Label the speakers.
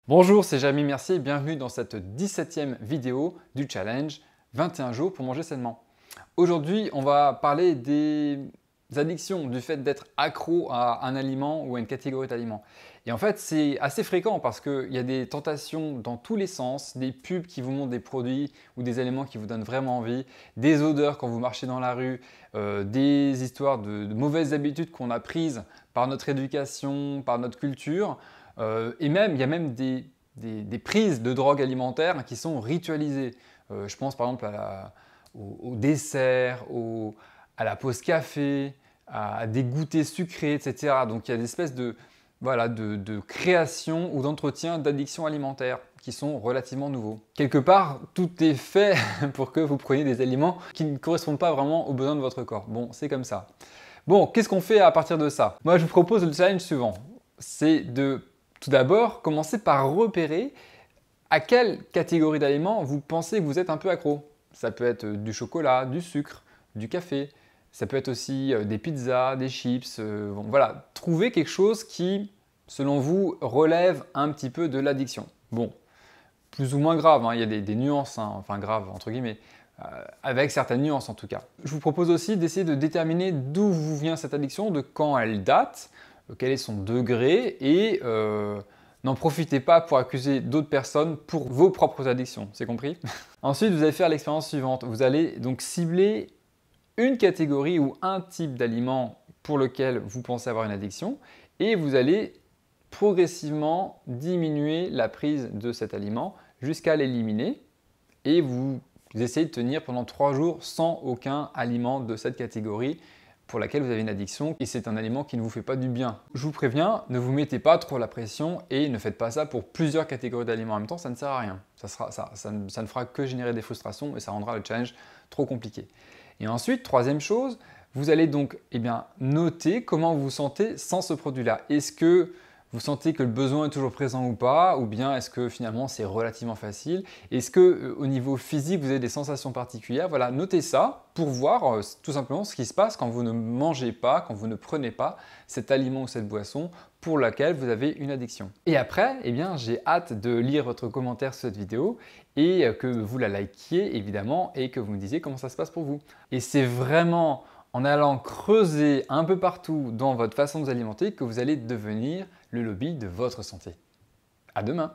Speaker 1: Bonjour, c'est Jérémy Mercier et bienvenue dans cette 17e vidéo du challenge 21 jours pour manger sainement. Aujourd'hui, on va parler des addictions, du fait d'être accro à un aliment ou à une catégorie d'aliments. Et en fait, c'est assez fréquent parce qu'il y a des tentations dans tous les sens, des pubs qui vous montrent des produits ou des aliments qui vous donnent vraiment envie, des odeurs quand vous marchez dans la rue, des histoires de mauvaises habitudes qu'on a prises par notre éducation, par notre culture. Et même, il y a même des prises de drogue alimentaire qui sont ritualisées. Je pense par exemple au dessert, à la pause café, à des goûters sucrés, etc. Donc il y a des espèces de création ou d'entretien d'addictions alimentaires qui sont relativement nouveaux. Quelque part, tout est fait pour que vous preniez des aliments qui ne correspondent pas vraiment aux besoins de votre corps. Bon, c'est comme ça. Bon, qu'est-ce qu'on fait à partir de ça? Moi, je vous propose le challenge suivant. C'est de tout d'abord commencer par repérer à quelle catégorie d'aliments vous pensez que vous êtes un peu accro. Ça peut être du chocolat, du sucre, du café. Ça peut être aussi des pizzas, des chips. Bon, voilà, trouvez quelque chose qui, selon vous, relève un petit peu de l'addiction. Bon, plus ou moins grave, hein, il y a des nuances, hein, enfin graves entre guillemets, avec certaines nuances en tout cas. Je vous propose aussi d'essayer de déterminer d'où vous vient cette addiction, de quand elle date, quel est son degré et n'en profitez pas pour accuser d'autres personnes pour vos propres addictions, c'est compris? Ensuite, vous allez faire l'expérience suivante. Vous allez donc cibler une catégorie ou un type d'aliment pour lequel vous pensez avoir une addiction et vous allez progressivement diminuer la prise de cet aliment jusqu'à l'éliminer et vous essayez de tenir pendant 3 jours sans aucun aliment de cette catégorie pour laquelle vous avez une addiction et c'est un aliment qui ne vous fait pas du bien. Je vous préviens, ne vous mettez pas trop la pression et ne faites pas ça pour plusieurs catégories d'aliments en même temps, ça ne sert à rien. Ça ne fera que générer des frustrations et ça rendra le challenge trop compliqué. Et ensuite, troisième chose, vous allez donc noter comment vous vous sentez sans ce produit-là. Est-ce que vous sentez que le besoin est toujours présent ou pas? Ou bien est-ce que finalement c'est relativement facile? Est-ce que au niveau physique vous avez des sensations particulières? Voilà, notez ça pour voir tout simplement ce qui se passe quand vous ne mangez pas, quand vous ne prenez pas cet aliment ou cette boisson pour laquelle vous avez une addiction. Et après, j'ai hâte de lire votre commentaire sur cette vidéo et que vous la likiez évidemment et que vous me disiez comment ça se passe pour vous. Et c'est vraiment en allant creuser un peu partout dans votre façon de vous alimenter que vous allez devenir le lobby de votre santé. À demain!